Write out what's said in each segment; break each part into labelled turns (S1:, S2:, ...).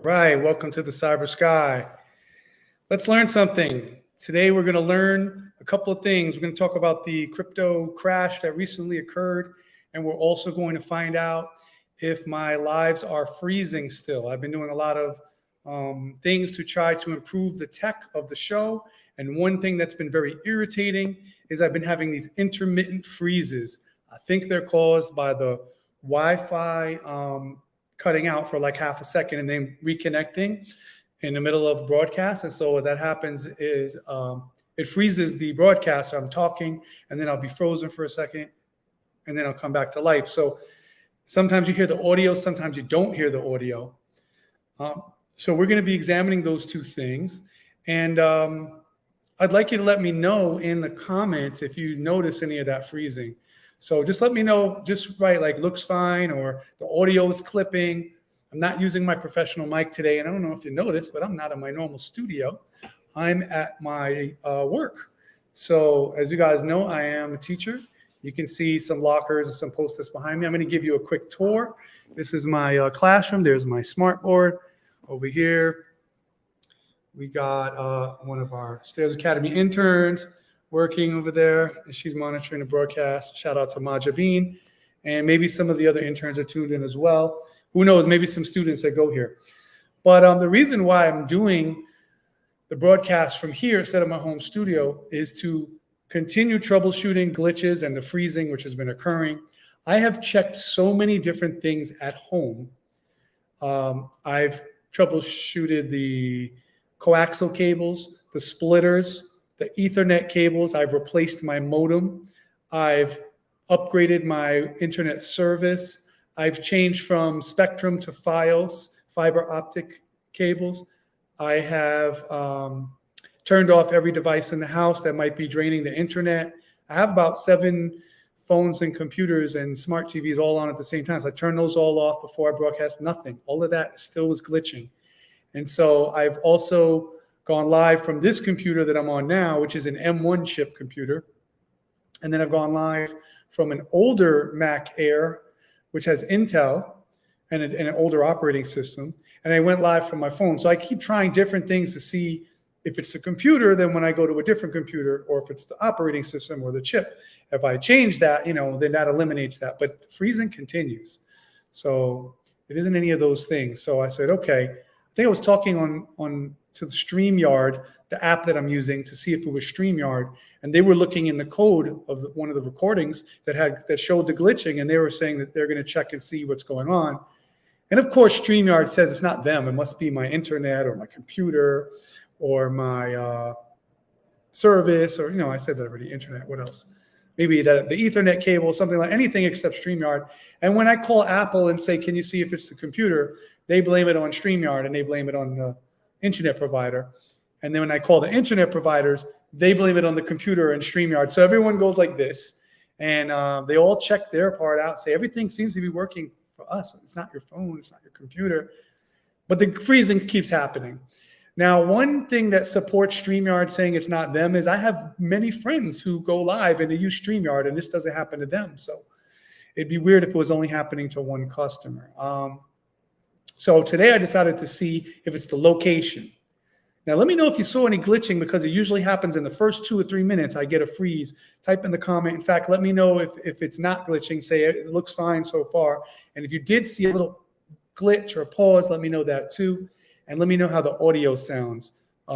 S1: Right, welcome to the Cybersky. Let's learn something. Today we're going to learn a couple of things. We're going to talk about the crypto crash that recently occurred, and we're also going to find out if my lives are freezing still. I've been doing a lot of things to try to improve the tech of the show, and one thing that's been very irritating is I've been having these intermittent freezes. I think they're caused by the Wi-Fi cutting out for like half a second and then reconnecting in the middle of broadcast. And so what that happens is it freezes the broadcast. So I'm talking and then I'll be frozen for a second and then I'll come back to life. So sometimes you hear the audio, sometimes you don't hear the audio. So we're going to be examining those two things. And I'd like you to let me know in the comments if you notice any of that freezing. So just let me know, just write like looks fine or the audio is clipping. I'm not using my professional mic today. And I don't know if you noticed, but I'm not in my normal studio. I'm at my work. So as you guys know, I am a teacher. You can see some lockers and some post-its behind me. I'm going to give you a quick tour. This is my classroom. There's my smart board over here. We got one of our Stairs Academy interns working over there, and she's monitoring the broadcast. Shout out to Majabeen. And maybe some of the other interns are tuned in as well. Who knows, maybe some students that go here. But the reason why I'm doing the broadcast from here instead of my home studio is to continue troubleshooting glitches and the freezing which has been occurring. I have checked so many different things at home. I've troubleshooted the coaxial cables, the splitters, the Ethernet cables. I've replaced my modem. I've upgraded my internet service. I've changed from Spectrum to Fios, fiber optic cables. I have turned off every device in the house that might be draining the internet. I have about 7 phones and computers and smart TVs all on at the same time. So I turned those all off before I broadcast. Nothing. All of that still was glitching. And so I've also gone live from this computer that I'm on now, which is an M1 chip computer. And then I've gone live from an older Mac Air, which has Intel and an older operating system. And I went live from my phone. So I keep trying different things to see if it's a computer, then when I go to a different computer, or if it's the operating system or the chip. If I change that, then that eliminates that. But freezing continues. So it isn't any of those things. So I said, okay, I think I was talking on to the StreamYard, the app that I'm using, to see if it was StreamYard, and they were looking in the code of one of the recordings that showed the glitching, and they were saying that they're going to check and see what's going on. And of course, StreamYard says it's not them; it must be my internet or my computer or my service, or I said that already. Internet. What else? Maybe the Ethernet cable, something like anything except StreamYard. And when I call Apple and say, "Can you see if it's the computer?" they blame it on StreamYard and they blame it on the internet provider. And then when I call the internet providers, they blame it on the computer and StreamYard. So everyone goes like this, and they all check their part out, say everything seems to be working for us. It's not your phone, it's not your computer, but the freezing keeps happening. Now, one thing that supports StreamYard saying it's not them is I have many friends who go live and they use StreamYard, and this doesn't happen to them. So it'd be weird if it was only happening to one customer. So today I decided to see if it's the location. Now, let me know if you saw any glitching, because it usually happens in the first 2 or 3 minutes. I get a freeze. Type in the comment. In fact, let me know if it's not glitching. Say it looks fine so far. And if you did see a little glitch or pause, let me know that too. And let me know how the audio sounds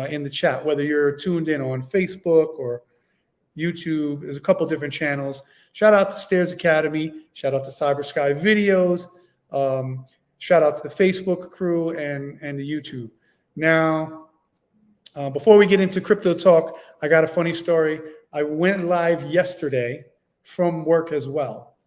S1: in the chat, whether you're tuned in on Facebook or YouTube. There's a couple different channels. Shout out to Stairs Academy. Shout out to Cybersky Videos. Shout out to the Facebook crew and the YouTube. Now, before we get into crypto talk, I got a funny story. I went live yesterday from work as well.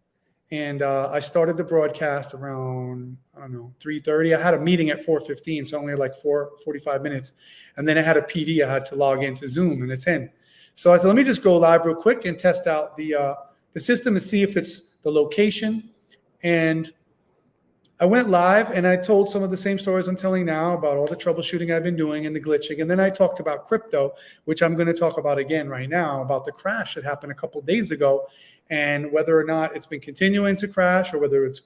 S1: And I started the broadcast around, 3:30. I had a meeting at 4:15, so only like 45 minutes. And then I had a PD I had to log into Zoom and attend. So I said, let me just go live real quick and test out the system and see if it's the location. And I went live and I told some of the same stories I'm telling now about all the troubleshooting I've been doing and the glitching. And then I talked about crypto, which I'm going to talk about again right now, about the crash that happened a couple of days ago and whether or not it's been continuing to crash or whether it's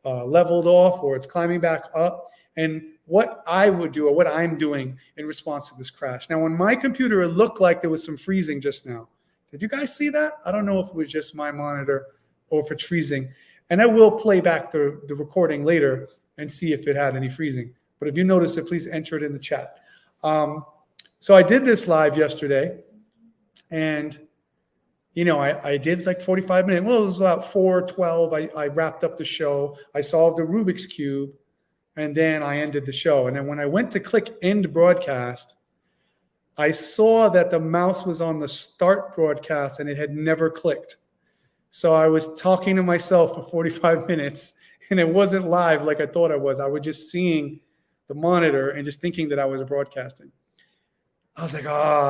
S1: leveled off or it's climbing back up. And what I would do or what I'm doing in response to this crash. Now, on my computer, it looked like there was some freezing just now. Did you guys see that? I don't know if it was just my monitor or if it's freezing. And I will play back the recording later and see if it had any freezing. But if you notice it, please enter it in the chat. So I did this live yesterday, and I did like 45 minutes. Well, it was about 4:12. I wrapped up the show. I solved the Rubik's Cube, and then I ended the show. And then when I went to click end broadcast, I saw that the mouse was on the start broadcast and it had never clicked. So I was talking to myself for 45 minutes, and it wasn't live like I thought I was. I was just seeing the monitor and just thinking that I was broadcasting. I was like,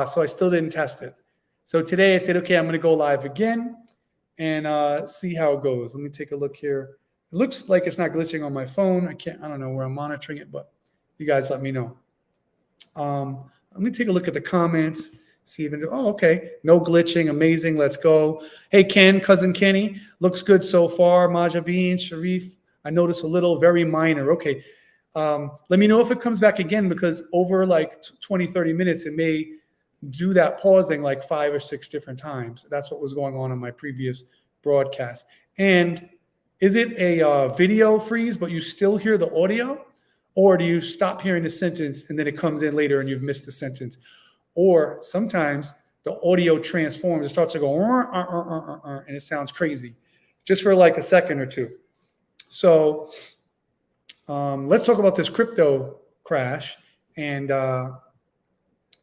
S1: so I still didn't test it. So today I said, okay, I'm going to go live again and see how it goes. Let me take a look here. It looks like it's not glitching on my phone. I don't know where I'm monitoring it, but you guys let me know. Let me take a look at the comments. See if okay, no glitching, amazing, let's go. Hey, Ken, cousin Kenny, looks good so far. Maja Bean, Sharif, I noticed a little, very minor. Okay, let me know if it comes back again, because over like 20, 30 minutes, it may do that pausing like 5 or 6 different times. That's what was going on in my previous broadcast. And is it a video freeze, but you still hear the audio? Or do you stop hearing the sentence and then it comes in later and you've missed the sentence? Or sometimes the audio transforms. It starts to go, and it sounds crazy, just for like a second or two. So let's talk about this crypto crash and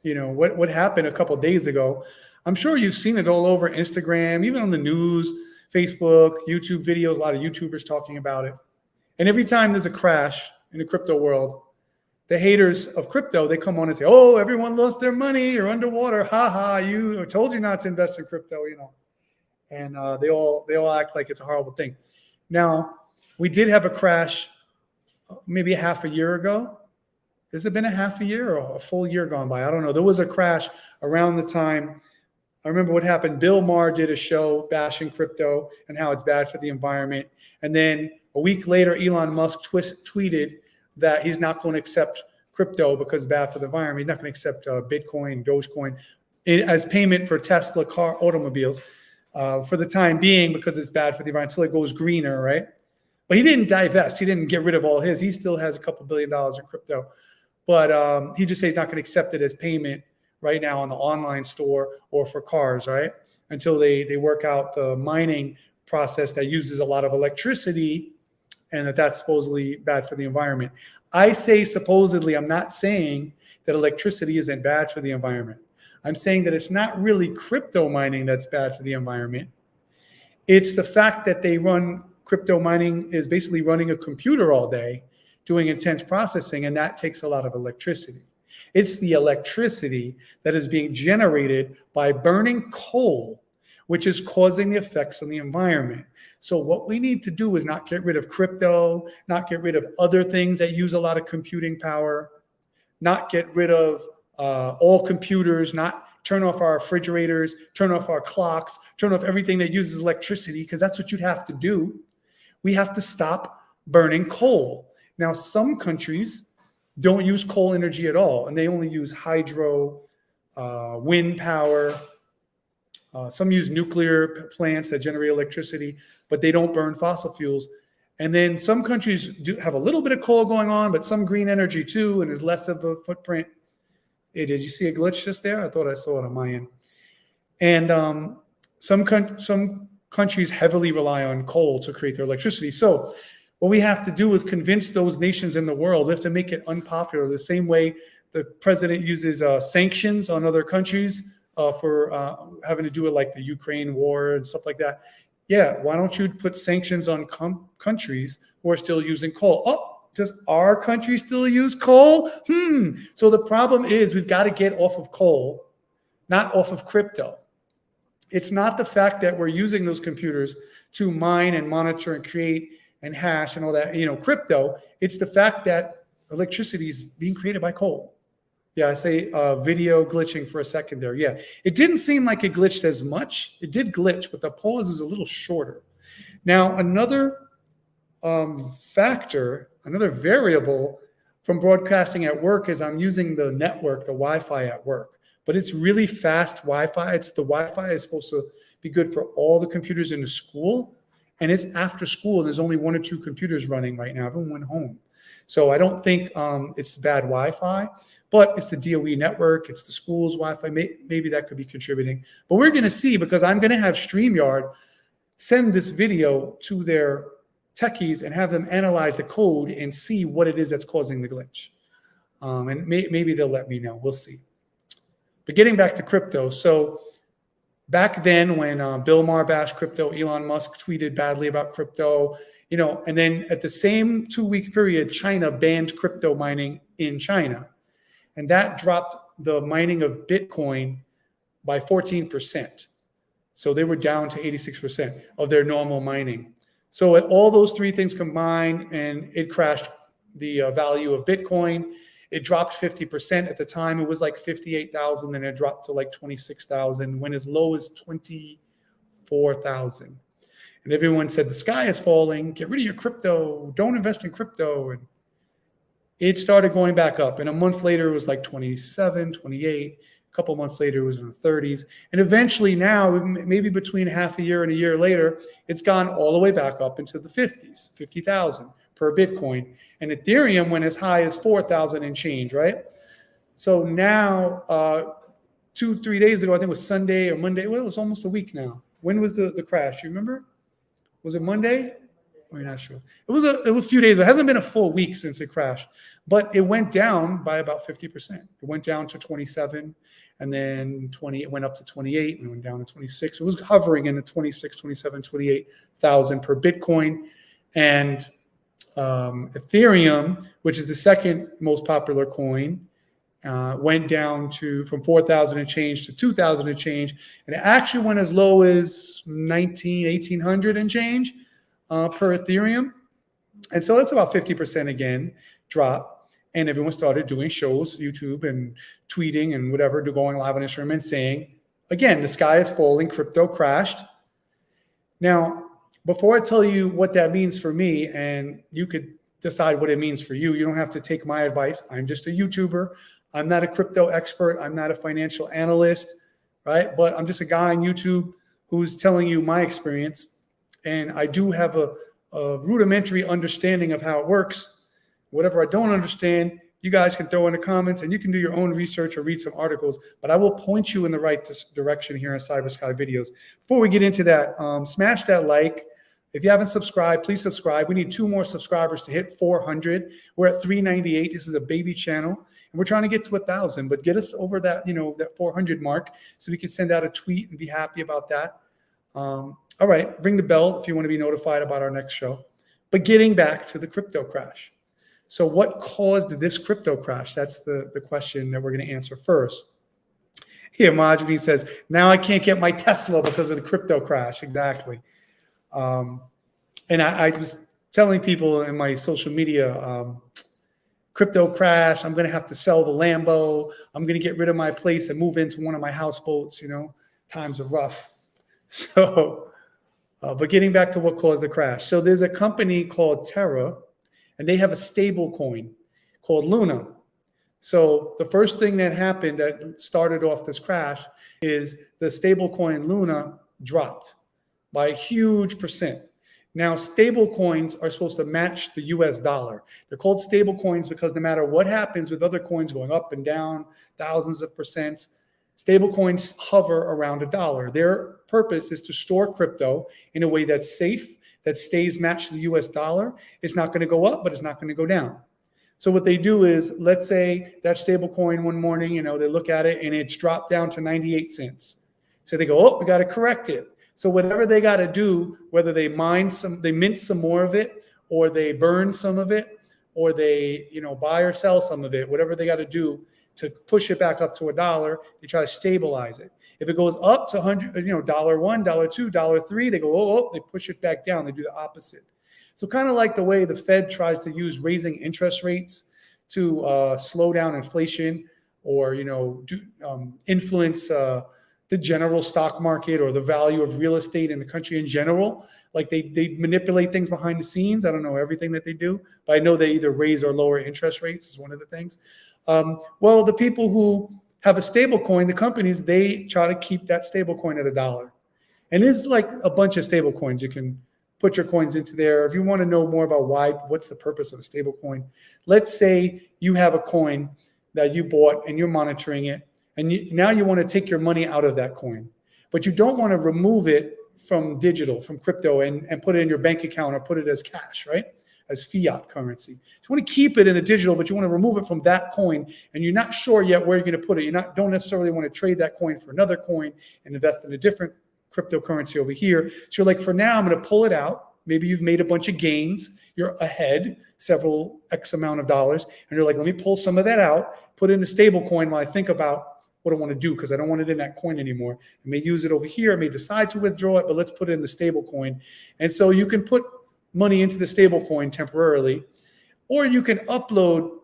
S1: what happened a couple of days ago. I'm sure you've seen it all over Instagram, even on the news, Facebook, YouTube videos, a lot of YouTubers talking about it. And every time there's a crash in the crypto world, the haters of crypto, they come on and say, oh, everyone lost their money, you're underwater, I told you not to invest in crypto, and they all act like it's a horrible thing. Now, we did have a crash maybe half a year ago. Has it been a half a year or a full year gone by? I don't know. There was a crash around the time. I remember what happened. Bill Maher did a show bashing crypto and how it's bad for the environment. And then a week later, Elon Musk tweeted that he's not going to accept crypto because it's bad for the environment. He's not going to accept Bitcoin, Dogecoin as payment for Tesla automobiles for the time being, because it's bad for the environment until it goes greener, right? But he didn't divest. He didn't get rid of all his. He still has a couple $2 billion in crypto. But he just said he's not going to accept it as payment right now on the online store or for cars, right? Until they work out the mining process that uses a lot of electricity, and that's supposedly bad for the environment. I say supposedly. I'm not saying that electricity isn't bad for the environment. I'm saying that it's not really crypto mining that's bad for the environment. It's the fact that crypto mining is basically running a computer all day, doing intense processing, and that takes a lot of electricity. It's the electricity that is being generated by burning coal, which is causing the effects on the environment. So what we need to do is not get rid of crypto, not get rid of other things that use a lot of computing power, not get rid of all computers, not turn off our refrigerators, turn off our clocks, turn off everything that uses electricity, because that's what you'd have to do. We have to stop burning coal. Now, some countries don't use coal energy at all, and they only use hydro, wind power. Some use nuclear plants that generate electricity, but they don't burn fossil fuels. And then some countries do have a little bit of coal going on, but some green energy too, and is less of a footprint. Hey, did you see a glitch just there? I thought I saw it on my end. And some countries heavily rely on coal to create their electricity. So what we have to do is convince those nations in the world. We have to make it unpopular, the same way the president uses sanctions on other countries for having to do it, like the Ukraine war and stuff like that. Yeah, why don't you put sanctions on countries who are still using coal? Oh, does our country still use coal? So the problem is we've got to get off of coal, not off of crypto. It's not the fact that we're using those computers to mine and monitor and create and hash and all that, crypto. It's the fact that electricity is being created by coal. Yeah, I say video glitching for a second there. Yeah, it didn't seem like it glitched as much. It did glitch, but the pause is a little shorter. Now, another factor, another variable from broadcasting at work is I'm using the network, the Wi-Fi at work, but it's really fast Wi-Fi. It's the Wi-Fi is supposed to be good for all the computers in the school, and it's after school. And there's only 1 or 2 computers running right now. Everyone went home. So I don't think it's bad Wi-Fi, but it's the DOE network. It's the school's Wi-Fi. Maybe that could be contributing. But we're going to see, because I'm going to have StreamYard send this video to their techies and have them analyze the code and see what it is that's causing the glitch. And maybe they'll let me know. We'll see. But getting back to crypto. So back then when Bill Maher bashed crypto, Elon Musk tweeted badly about crypto, and then at the same 2-week period, China banned crypto mining in China. And that dropped the mining of Bitcoin by 14%. So they were down to 86% of their normal mining. So all those 3 things combined, and it crashed the value of Bitcoin. It dropped 50%. At the time, it was like 58,000, then it dropped to like 26,000, went as low as 24,000. And everyone said, the sky is falling, get rid of your crypto, don't invest in crypto. And it started going back up. And a month later, it was like 27, 28. A couple months later, it was in the 30s. And eventually now, maybe between half a year and a year later, it's gone all the way back up into the 50s, 50,000 per Bitcoin. And Ethereum went as high as 4,000 and change, right? So now, 2-3 days ago, I think it was Sunday or Monday. Well, it was almost a week now. When was the crash? You remember? Was it Monday? I'm not sure. It was a few days. It hasn't been a full week since it crashed, but it went down by about 50%. It went down to 27, and then 20. It went up to 28, and it went down to 26. It was hovering in the 26, 27, 28,000 per Bitcoin, and Ethereum, which is the second most popular coin, went down from 4,000 and change to 2,000 and change, and it actually went as low as 1,800 and change per Ethereum. And so that's about 50% again drop. And everyone started doing shows, YouTube and tweeting and whatever, going live on Instagram and saying, again, the sky is falling, crypto crashed. Now, before I tell you what that means for me, and you could decide what it means for you, you don't have to take my advice. I'm just a YouTuber. I'm not a crypto expert. I'm not a financial analyst, right? But I'm just a guy on YouTube who's telling you my experience. And I do have a rudimentary understanding of how it works. Whatever I don't understand, you guys can throw in the comments, and you can do your own research or read some articles, but I will point you in the right direction here in Cybersky videos. Before we get into that, smash that like. If you haven't subscribed, please subscribe. We need 2 more subscribers to hit 400. We're at 398. This is a baby channel, and we're trying to get to 1,000, but get us over that, that 400 mark so we can send out a tweet and be happy about that. All right, ring the bell if you want to be notified about our next show. But getting back to the crypto crash. So what caused this crypto crash? That's the question that we're going to answer first. Here, Majavine says, now I can't get my Tesla because of the crypto crash. Exactly. And I was telling people in my social media, crypto crash, I'm going to have to sell the Lambo. I'm going to get rid of my place and move into one of my houseboats. Times are rough. So, but getting back to what caused the crash. So there's a company called Terra, and they have a stable coin called Luna. So the first thing that happened that started off this crash is the stable coin Luna dropped by a huge percent. Now, stable coins are supposed to match the US dollar. They're called stable coins because no matter what happens with other coins going up and down, thousands of percents, stable coins hover around $1. Their purpose is to store crypto in a way that's safe, that stays matched to the US dollar. It's not going to go up, but it's not going to go down. So what they do is, let's say that stable coin one morning, they look at it and it's dropped down to 98 cents. So they go, oh, we got to correct it. So whatever they got to do, whether they mint some more of it, or they burn some of it, or they, buy or sell some of it, whatever they got to do to push it back up to $1, they try to stabilize it. If it goes up to $100, $1, $2, $3, they go, they push it back down. They do the opposite. So kind of like the way the Fed tries to use raising interest rates to slow down inflation, or influence the the general stock market or the value of real estate in the country in general. Like they manipulate things behind the scenes. I don't know everything that they do, but I know they either raise or lower interest rates is one of the things. Well, the people who have a stable coin, the companies, they try to keep that stable coin at $1. And there's like a bunch of stable coins. You can put your coins into there. If you want to know more about what's the purpose of a stable coin, let's say you have a coin that you bought and you're monitoring it, and now you want to take your money out of that coin, but you don't want to remove it from digital, from crypto, and put it in your bank account or put it as cash, right? As fiat currency. So you want to keep it in the digital, but you want to remove it from that coin, and you're not sure yet where you're going to put it. Don't necessarily want to trade that coin for another coin and invest in a different cryptocurrency over here. So you're like, for now, I'm going to pull it out. Maybe you've made a bunch of gains. You're ahead several X amount of dollars. And you're like, let me pull some of that out, put it in a stable coin while I think about what I want to do, because I don't want it in that coin anymore. I may use it over here. I may decide to withdraw it, but let's put it in the stable coin. And so you can put money into the stable coin temporarily, or you can upload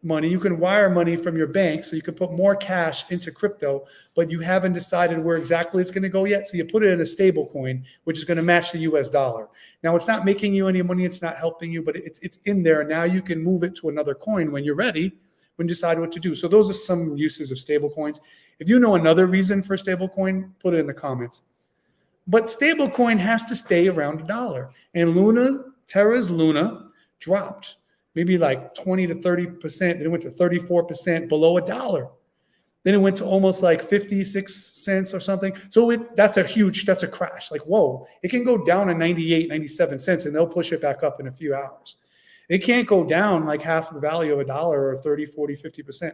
S1: money. You can wire money from your bank, so you can put more cash into crypto, but you haven't decided where exactly it's going to go yet. So you put it in a stable coin, which is going to match the US dollar. Now, it's not making you any money. It's not helping you, but it's in there. Now you can move it to another coin when you're ready, when you decide what to do. So those are some uses of stable coins. If you know another reason for stable coin, put it in the comments. But stable coin has to stay around $1. And Terra's Luna dropped maybe like 20 to 30%. Then it went to 34% below $1. Then it went to almost like 56 cents or something. So that's a crash. Like, whoa, it can go down to 98, 97 cents, and they'll push it back up in a few hours. It can't go down like half the value of $1 or 30, 40, 50%.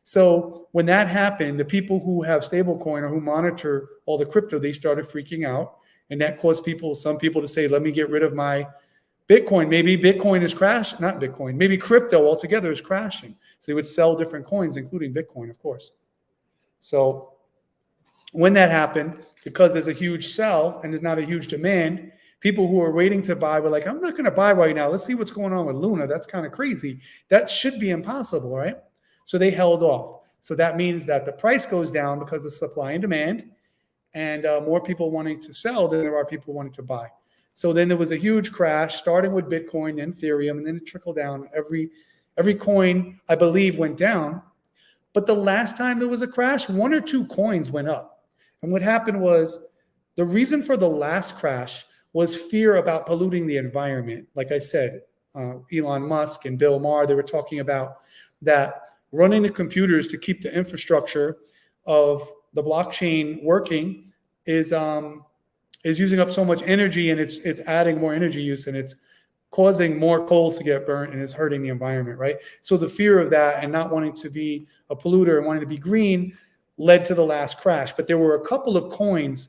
S1: So when that happened, the people who have stablecoin or who monitor all the crypto, they started freaking out. And that caused some people to say, let me get rid of my Bitcoin. Maybe Bitcoin is crashing, not Bitcoin. Maybe crypto altogether is crashing. So they would sell different coins, including Bitcoin, of course. So when that happened, because there's a huge sell and there's not a huge demand, people who are waiting to buy were like, I'm not going to buy right now. Let's see what's going on with Luna. That's kind of crazy. That should be impossible, right? So they held off. So that means that the price goes down because of supply and demand, and more people wanting to sell than there are people wanting to buy. So then there was a huge crash, starting with Bitcoin and Ethereum, and then it trickled down. Every coin, I believe, went down. But the last time there was a crash, 1 or 2 coins went up. And what happened was, the reason for the last crash was fear about polluting the environment. Like I said, Elon Musk and Bill Maher, they were talking about that running the computers to keep the infrastructure of the blockchain working is using up so much energy, and it's adding more energy use, and it's causing more coal to get burnt, and it's hurting the environment, right? So the fear of that and not wanting to be a polluter and wanting to be green led to the last crash. But there were a couple of coins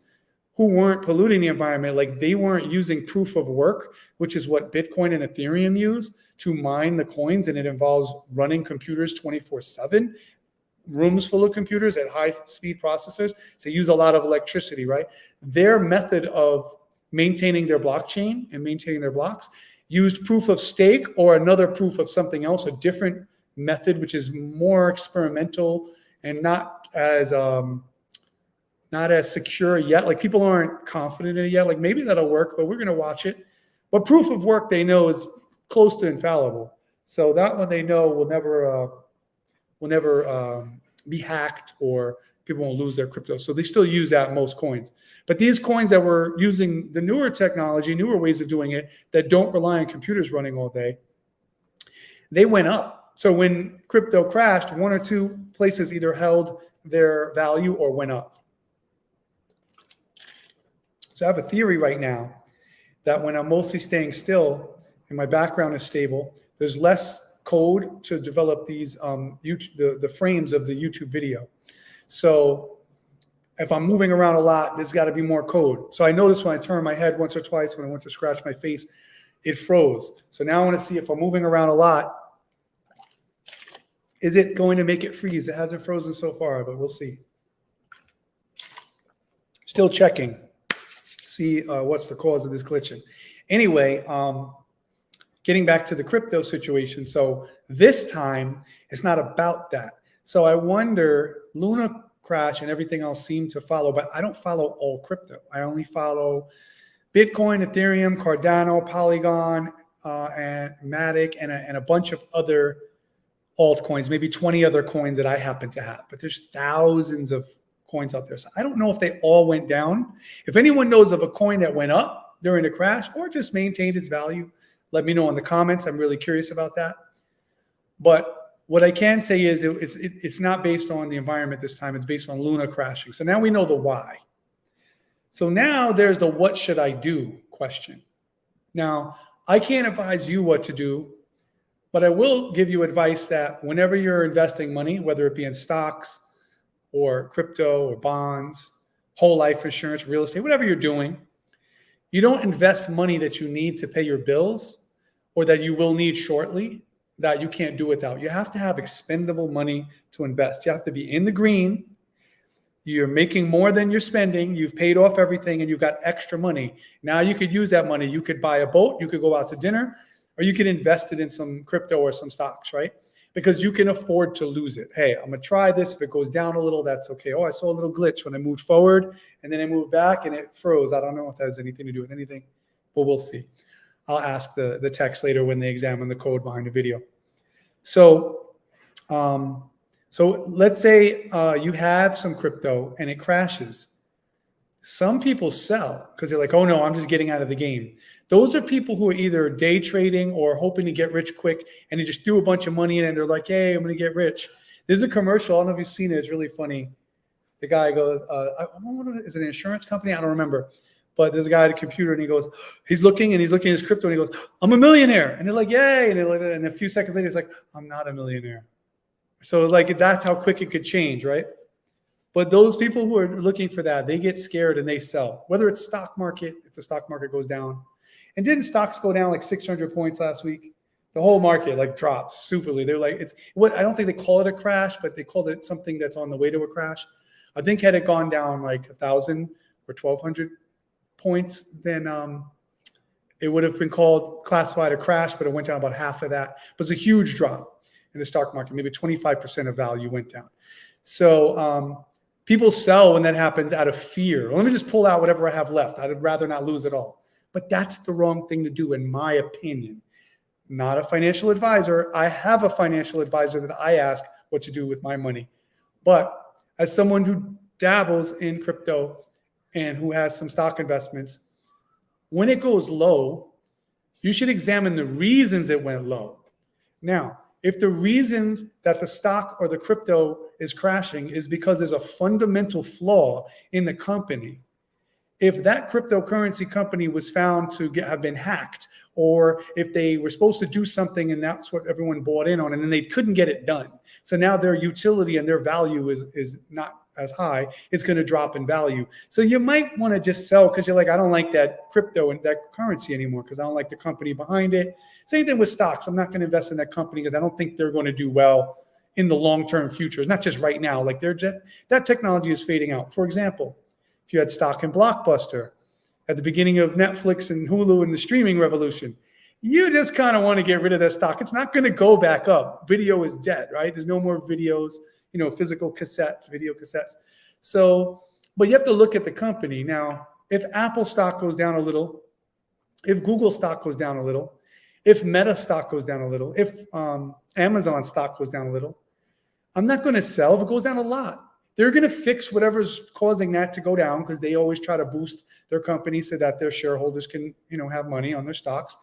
S1: who weren't polluting the environment. Like, they weren't using proof of work, which is what Bitcoin and Ethereum use to mine the coins, and it involves running computers 24/7, rooms full of computers at high-speed processors. So they use a lot of electricity, right? Their method of maintaining their blockchain and maintaining their blocks used proof of stake or another proof of something else, a different method, which is more experimental and not as secure yet. Like, people aren't confident in it yet. Like, maybe that'll work, but we're going to watch it. But proof of work, they know, is close to infallible. So that one they know will never be hacked, or people won't lose their crypto. So they still use that in most coins. But these coins that were using the newer technology, newer ways of doing it, that don't rely on computers running all day, they went up. So when crypto crashed, 1 or 2 places either held their value or went up. So I have a theory right now that when I'm mostly staying still and my background is stable, there's less code to develop these the frames of the YouTube video. So if I'm moving around a lot, there's got to be more code. So I noticed when I turned my head once or twice when I went to scratch my face, it froze. So now I want to see if I'm moving around a lot, is it going to make it freeze? It hasn't frozen so far, but we'll see. Still checking. See what's the cause of this glitching. Anyway, getting back to the crypto situation. So this time, it's not about that. So I wonder, Luna crash and everything else seemed to follow, but I don't follow all crypto. I only follow Bitcoin, Ethereum, Cardano, Polygon, and Matic, and a bunch of other altcoins, maybe 20 other coins that I happen to have. But there's thousands of coins out there. So I don't know if they all went down. If anyone knows of a coin that went up during the crash or just maintained its value, let me know in the comments. I'm really curious about that. But what I can say is it's not based on the environment this time. It's based on Luna crashing. So now we know the why. So now there's the what should I do question. Now, I can't advise you what to do, but I will give you advice that whenever you're investing money, whether it be in stocks or crypto or bonds, whole life insurance, real estate, whatever you're doing, you don't invest money that you need to pay your bills or that you will need shortly that you can't do without. You have to have expendable money to invest. You have to be in the green. You're making more than you're spending. You've paid off everything and you've got extra money. Now you could use that money. You could buy a boat. You could go out to dinner, or you could invest it in some crypto or some stocks, right? Because you can afford to lose it. Hey, I'm going to try this. If it goes down a little, that's okay. Oh, I saw a little glitch when I moved forward and then I moved back and it froze. I don't know if that has anything to do with anything, but we'll see. I'll ask the techs later when they examine the code behind the video. So let's say you have some crypto and it crashes. Some people sell because they're like, oh no, I'm just getting out of the game. Those are people who are either day trading or hoping to get rich quick, and they just threw a bunch of money in and they're like, hey, I'm going to get rich. There's a commercial. I don't know if you've seen it. It's really funny. The guy goes, is it an insurance company? I don't remember. But there's a guy at a computer and he goes, he's looking at his crypto and he goes, I'm a millionaire. And they're like, yay. And a few seconds later, he's like, I'm not a millionaire. So like, that's how quick it could change, right? But those people who are looking for that, they get scared and they sell. Whether it's stock market, if the stock market goes down. And didn't stocks go down like 600 points last week? The whole market like drops superly. They're like, I don't think they call it a crash, but they called it something that's on the way to a crash. I think had it gone down like 1,000 or 1,200 points, then it would have been classified a crash, but it went down about half of that. But it's a huge drop in the stock market. Maybe 25% of value went down. So people sell when that happens out of fear. Let me just pull out whatever I have left. I'd rather not lose it all. But that's the wrong thing to do, in my opinion. Not a financial advisor. I have a financial advisor that I ask what to do with my money. But as someone who dabbles in crypto and who has some stock investments, when it goes low, you should examine the reasons it went low. Now, if the reasons that the stock or the crypto is crashing is because there's a fundamental flaw in the company, if that cryptocurrency company was found to have been hacked, or if they were supposed to do something and that's what everyone bought in on and then they couldn't get it done, so now their utility and their value is not as high, it's going to drop in value. So you might want to just sell because you're like, I don't like that crypto and that currency anymore because I don't like the company behind it. Same thing with stocks. I'm not going to invest in that company because I don't think they're going to do well in the long-term future. It's not just right now. Like that technology is fading out. For example, if you had stock in Blockbuster at the beginning of Netflix and Hulu and the streaming revolution, you just kind of want to get rid of that stock. It's not going to go back up. Video is dead, right? There's no more videos, physical cassettes, video cassettes. So, but you have to look at the company. Now, if Apple stock goes down a little, if Google stock goes down a little, if Meta stock goes down a little, if Amazon stock goes down a little, I'm not going to sell if it goes down a lot. They're going to fix whatever's causing that to go down because they always try to boost their company so that their shareholders can, have money on their stocks.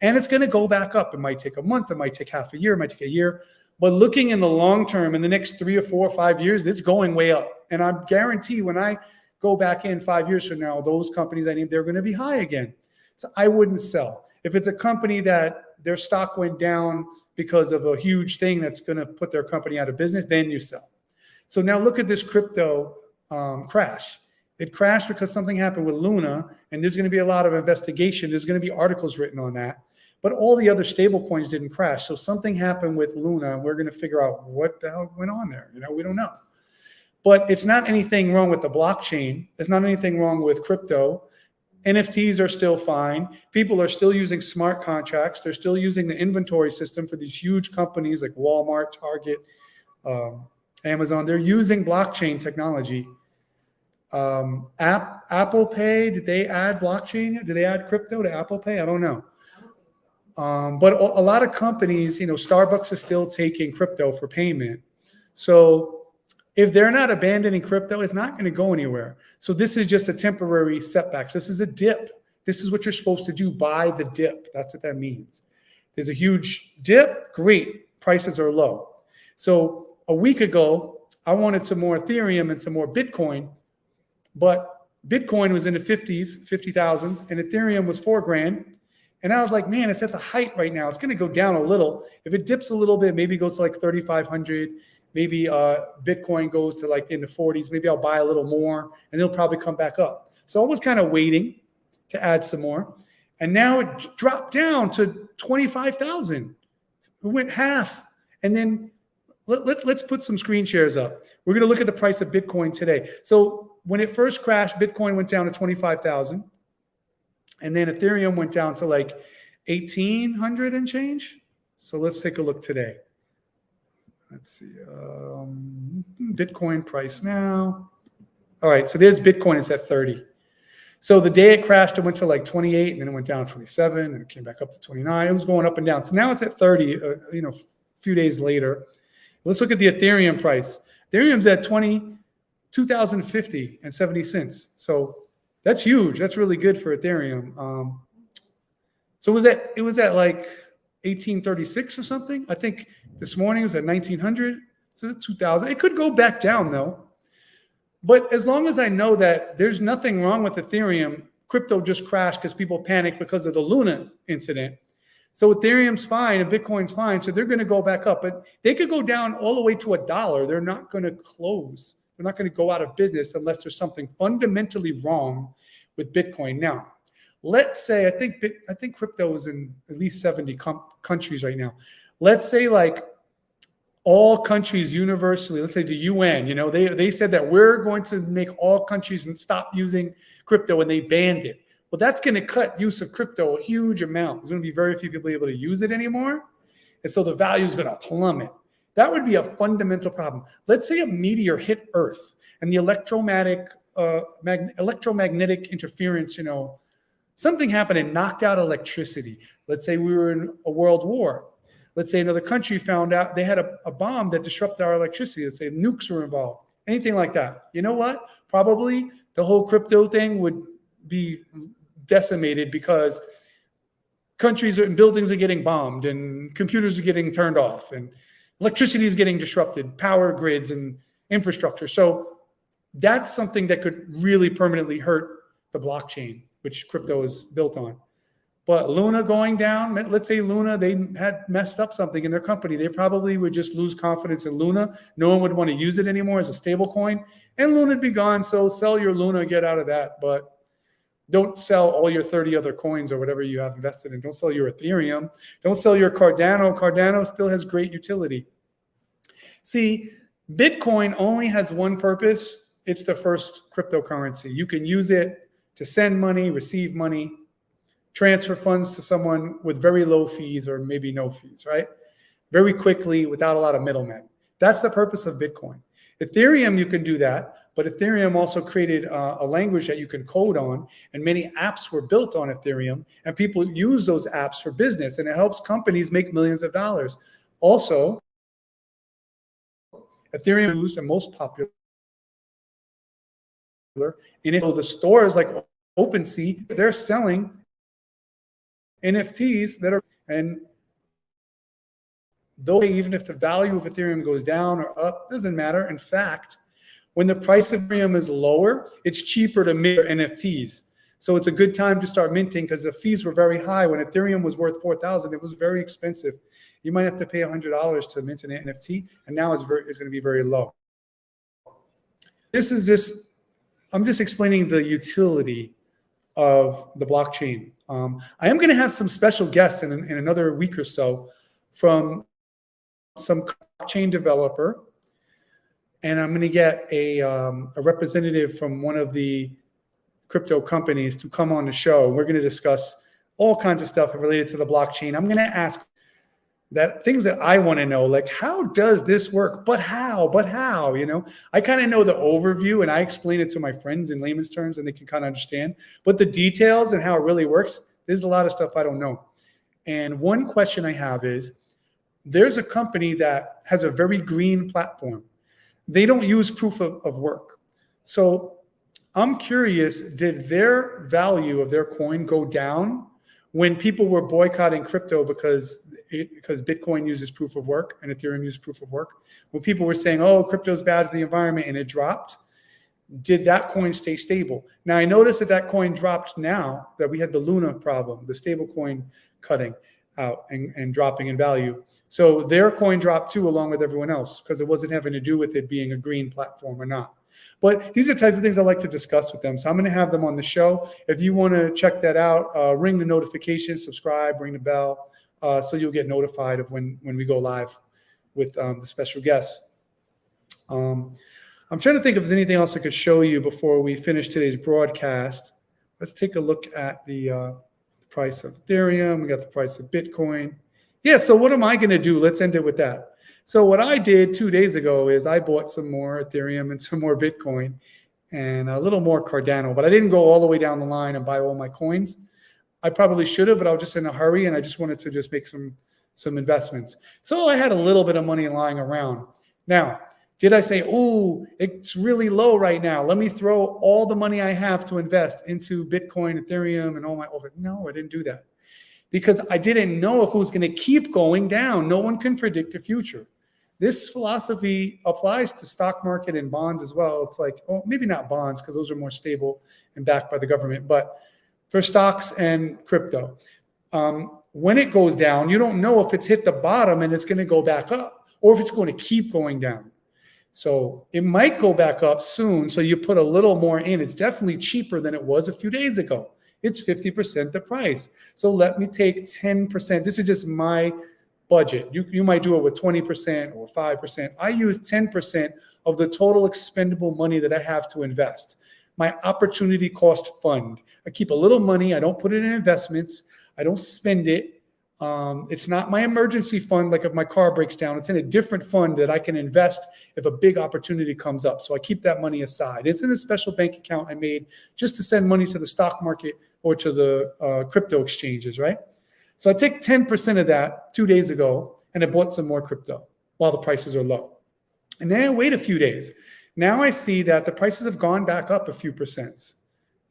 S1: And it's going to go back up. It might take a month. It might take half a year. It might take a year. But looking in the long term, in the next 3 or 4 or 5 years, it's going way up. And I guarantee when I go back in 5 years from now, those companies I named, they're going to be high again. So I wouldn't sell. If it's a company that their stock went down because of a huge thing that's going to put their company out of business, then you sell. So now look at this crypto crash. It crashed because something happened with Luna, and there's going to be a lot of investigation. There's going to be articles written on that. But all the other stable coins didn't crash. So something happened with Luna, and we're going to figure out what the hell went on there. We don't know. But it's not anything wrong with the blockchain. There's not anything wrong with crypto. NFTs are still fine. People are still using smart contracts. They're still using the inventory system for these huge companies like Walmart, Target, Amazon, they're using blockchain technology. Apple Pay, did they add blockchain? Did they add crypto to Apple Pay? I don't know. But a lot of companies, Starbucks is still taking crypto for payment. So if they're not abandoning crypto, it's not going to go anywhere. So this is just a temporary setback. This is a dip. This is what you're supposed to do, buy the dip. That's what that means. There's a huge dip, great, prices are low. So a week ago, I wanted some more Ethereum and some more Bitcoin, but Bitcoin was in the 50,000s, and Ethereum was $4,000. And I was like, man, it's at the height right now. It's going to go down a little. If it dips a little bit, maybe it goes to like 3,500. Maybe Bitcoin goes to like in the 40s. Maybe I'll buy a little more, and it'll probably come back up. So I was kind of waiting to add some more. And now it dropped down to 25,000. It went half. And then let's put some screen shares up. We're going to look at the price of Bitcoin today. So when it first crashed, Bitcoin went down to 25,000. And then Ethereum went down to like 1,800 and change. So let's take a look today. Let's see. Bitcoin price now. All right. So there's Bitcoin. It's at 30. So the day it crashed, it went to like 28, and then it went down to 27, and it came back up to 29. It was going up and down. So now it's at 30, a few days later. Let's look at the Ethereum price. Ethereum's at 22,050 and 70 cents. So that's huge. That's really good for Ethereum. So it was at like 1836 or something. I think this morning it was at 1900. So it's 2000. It could go back down though. But as long as I know that there's nothing wrong with Ethereum, crypto just crashed because people panicked because of the Luna incident. So Ethereum's fine and Bitcoin's fine. So they're going to go back up. But they could go down all the way to $1. They're not going to close. They're not going to go out of business unless there's something fundamentally wrong with Bitcoin. Now, let's say I think crypto is in at least 70 countries right now. Let's say like all countries universally, let's say the UN, they said that we're going to make all countries stop using crypto, and they banned it. Well, that's going to cut use of crypto a huge amount. There's going to be very few people able to use it anymore. And so the value is going to plummet. That would be a fundamental problem. Let's say a meteor hit Earth and the electromagnetic interference, something happened and knocked out electricity. Let's say we were in a world war. Let's say another country found out they had a bomb that disrupted our electricity. Let's say nukes were involved, anything like that. You know what? Probably the whole crypto thing would be decimated because countries and buildings are getting bombed and computers are getting turned off and electricity is getting disrupted, power grids and infrastructure. So that's something that could really permanently hurt the blockchain, which crypto is built on. But Luna going down, let's say Luna, they had messed up something in their company. They probably would just lose confidence in Luna. No one would want to use it anymore as a stable coin, and Luna would be gone. So sell your Luna, get out of that. But don't sell all your 30 other coins or whatever you have invested in. Don't sell your Ethereum. Don't sell your Cardano. Cardano still has great utility. See, Bitcoin only has one purpose. It's the first cryptocurrency. You can use it to send money, receive money, transfer funds to someone with very low fees or maybe no fees, right? Very quickly without a lot of middlemen. That's the purpose of Bitcoin. Ethereum, you can do that, but Ethereum also created a language that you can code on, and many apps were built on Ethereum, and people use those apps for business, and it helps companies make millions of dollars. Also, Ethereum is used and most popular, and the stores like OpenSea, they're selling NFTs that are, and though even if the value of Ethereum goes down or up, doesn't matter. In fact, when the price of Ethereum is lower, it's cheaper to mint NFTs. So it's a good time to start minting because the fees were very high. When Ethereum was worth 4,000, it was very expensive. You might have to pay $100 to mint an NFT, and now it's going to be very low. I'm just explaining the utility of the blockchain. I am going to have some special guests in another week or so from some blockchain developer, and I'm going to get a representative from one of the crypto companies to come on the show. We're going to discuss all kinds of stuff related to the blockchain. I'm going to ask that things that I want to know, like, how does this work? But how, you know, I kind of know the overview and I explain it to my friends in layman's terms and they can kind of understand, but the details and how it really works, there's a lot of stuff I don't know. And one question I have is, there's a company that has a very green platform. They don't use proof of work. So I'm curious, did their value of their coin go down when people were boycotting crypto because Bitcoin uses proof of work and Ethereum uses proof of work? When people were saying, oh, crypto's bad for the environment and it dropped, did that coin stay stable? Now, I noticed that coin dropped now that we had the Luna problem, the stable coin cutting out and dropping in value. So their coin dropped too, along with everyone else, because it wasn't having to do with it being a green platform or not. But these are types of things I like to discuss with them. So I'm going to have them on the show. If you want to check that out, ring the notification, subscribe, ring the bell, so you'll get notified of when we go live with the special guests. I'm trying to think if there's anything else I could show you before we finish today's broadcast. Let's take a look at the price of Ethereum. We got the price of Bitcoin. Yeah, so what am I going to do? Let's end it with that. So what I did 2 days ago is I bought some more Ethereum and some more Bitcoin and a little more Cardano, but I didn't go all the way down the line and buy all my coins. I probably should have, but I was just in a hurry and I just wanted to just make some investments. So I had a little bit of money lying around. Now, did I say, oh, it's really low right now, let me throw all the money I have to invest into Bitcoin, Ethereum, and all my, no, I didn't do that. Because I didn't know if it was going to keep going down. No one can predict the future. This philosophy applies to stock market and bonds as well. It's like, oh, maybe not bonds because those are more stable and backed by the government, but for stocks and crypto, when it goes down, you don't know if it's hit the bottom and it's going to go back up or if it's going to keep going down. So it might go back up soon. So you put a little more in. It's definitely cheaper than it was a few days ago. It's 50% the price. So let me take 10%. This is just my budget. You might do it with 20% or 5%. I use 10% of the total expendable money that I have to invest. My opportunity cost fund. I keep a little money. I don't put it in investments. I don't spend it. It's not my emergency fund, like if my car breaks down. It's in a different fund that I can invest if a big opportunity comes up. So I keep that money aside. It's in a special bank account I made just to send money to the stock market or to the crypto exchanges, right? So I take 10% of that 2 days ago and I bought some more crypto while the prices are low. And then I wait a few days. Now I see that the prices have gone back up a few percent,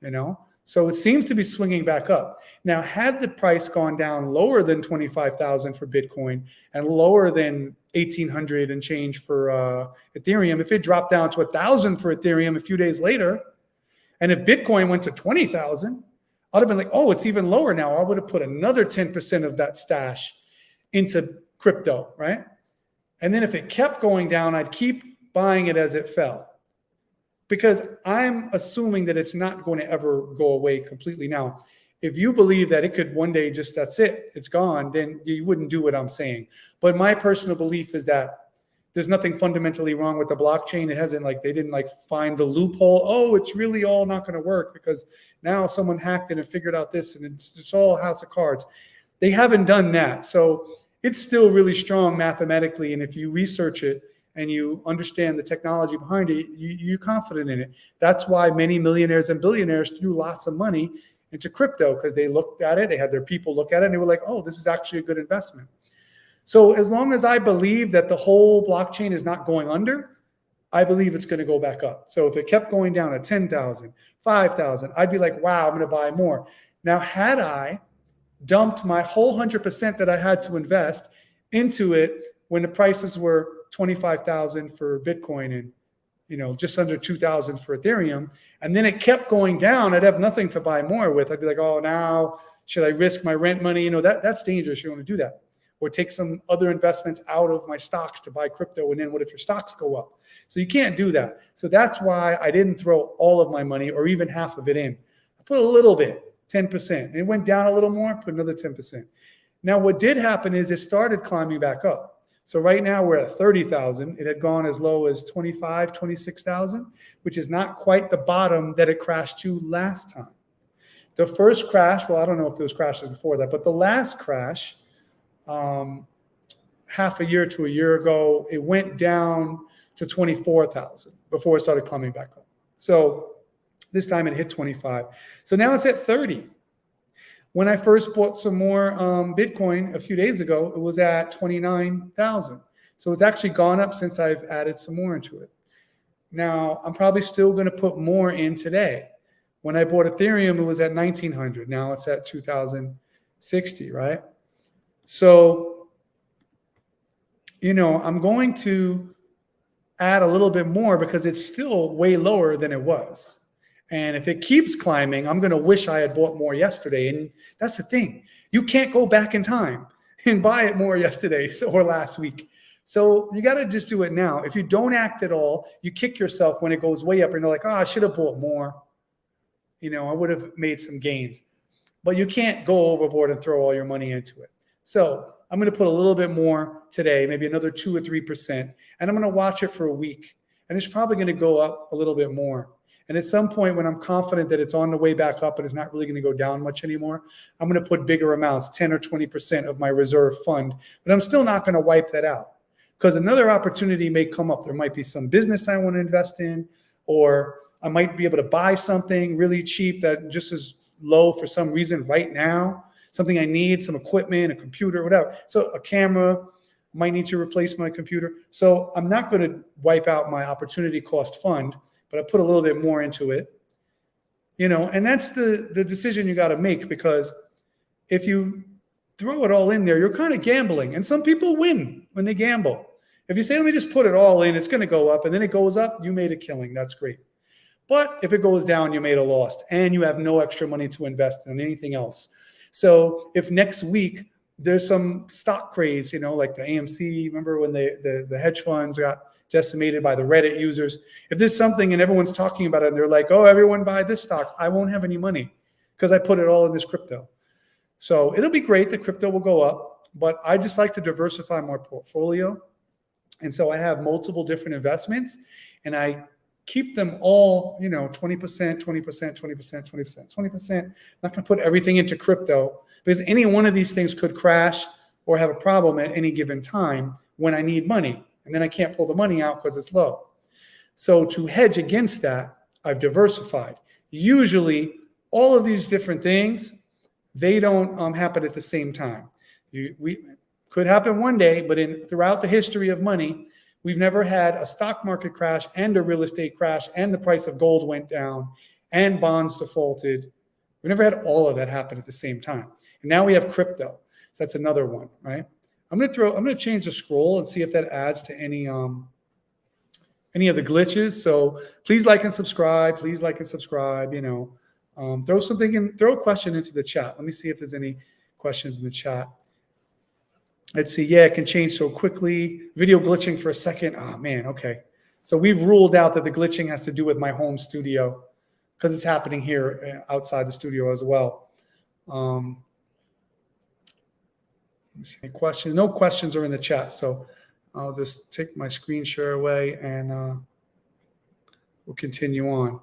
S1: you know? So it seems to be swinging back up. Now, had the price gone down lower than 25,000 for Bitcoin and lower than 1,800 and change for Ethereum, if it dropped down to 1,000 for Ethereum a few days later, and if Bitcoin went to 20,000, I'd have been like, oh, it's even lower now. I would have put another 10% of that stash into crypto, right? And then if it kept going down, I'd keep buying it as it fell. Because I'm assuming that it's not going to ever go away completely. Now, if you believe that it could one day just, that's it, it's gone, then you wouldn't do what I'm saying. But my personal belief is that there's nothing fundamentally wrong with the blockchain. It hasn't they didn't find the loophole. Oh, it's really all not going to work because now someone hacked it and figured out this and it's all a house of cards. They haven't done that. So it's still really strong mathematically. And if you research it, and you understand the technology behind it, you're confident in it. That's why many millionaires and billionaires threw lots of money into crypto because they looked at it, they had their people look at it, and they were like, oh, this is actually a good investment. So as long as I believe that the whole blockchain is not going under, I believe it's going to go back up. So if it kept going down at 10,000, 5,000, I'd be like, wow, I'm going to buy more. Now, had I dumped my whole 100% that I had to invest into it when the prices were 25,000 for Bitcoin and just under 2,000 for Ethereum, and then it kept going down, I'd have nothing to buy more with. I'd be like, oh, now should I risk my rent money? That's dangerous. You don't want to do that. Or take some other investments out of my stocks to buy crypto, and then what if your stocks go up? So you can't do that. So that's why I didn't throw all of my money or even half of it in. I put a little bit, 10%. And it went down a little more, put another 10%. Now what did happen is it started climbing back up. So right now we're at 30,000. It had gone as low as 25, 26,000, which is not quite the bottom that it crashed to last time. The first crash, well, I don't know if there was crashes before that, but the last crash half a year to a year ago, it went down to 24,000 before it started climbing back up. So this time it hit 25. So now it's at 30. When I first bought some more Bitcoin a few days ago, it was at 29,000. So it's actually gone up since I've added some more into it. Now, I'm probably still going to put more in today. When I bought Ethereum, it was at 1,900. Now it's at 2,060, right? So, you know, I'm going to add a little bit more because it's still way lower than it was. And if it keeps climbing, I'm going to wish I had bought more yesterday. And that's the thing. You can't go back in time and buy it more yesterday or last week. So you got to just do it now. If you don't act at all, you kick yourself when it goes way up and you're like, oh, I should have bought more. You know, I would have made some gains. But you can't go overboard and throw all your money into it. So I'm going to put a little bit more today, maybe another 2 or 3%. And I'm going to watch it for a week. And it's probably going to go up a little bit more. And at some point when I'm confident that it's on the way back up and it's not really going to go down much anymore, I'm going to put bigger amounts, 10 or 20% of my reserve fund. But I'm still not going to wipe that out because another opportunity may come up. There might be some business I want to invest in, or I might be able to buy something really cheap that just is low for some reason right now, something I need, some equipment, a computer, whatever. So a camera, might need to replace my computer. So I'm not going to wipe out my opportunity cost fund, but I put a little bit more into it, you know, and that's the decision you got to make, because if you throw it all in there, you're kind of gambling, and some people win when they gamble. If you say, let me just put it all in, it's going to go up, and then it goes up, you made a killing. That's great. But if it goes down, you made a loss, and you have no extra money to invest in anything else. So if next week there's some stock craze, you know, like the AMC, remember when the hedge funds got decimated by the Reddit users? If there's something and everyone's talking about it and they're like, oh, everyone buy this stock, I won't have any money because I put it all in this crypto. So it'll be great. The crypto will go up, but I just like to diversify my portfolio. And so I have multiple different investments, and I keep them all, you know, 20%, 20%, 20%, 20%, 20%. I'm not going to put everything into crypto because any one of these things could crash or have a problem at any given time when I need money. And then I can't pull the money out because it's low. So to hedge against that, I've diversified. Usually all of these different things, they don't happen at the same time. We could happen one day, but throughout the history of money, we've never had a stock market crash and a real estate crash and the price of gold went down and bonds defaulted. We never had all of that happen at the same time. And now we have crypto. So that's another one, right? I'm going to change the scroll and see if that adds to any of the glitches. So please like and subscribe. Please like and subscribe. You know, throw a question into the chat. Let me see if there's any questions in the chat. Let's see. Yeah, it can change so quickly. Video glitching for a second. Oh man. Okay. So we've ruled out that the glitching has to do with my home studio because it's happening here outside the studio as well. Any questions? No questions are in the chat, so I'll just take my screen share away and we'll continue on.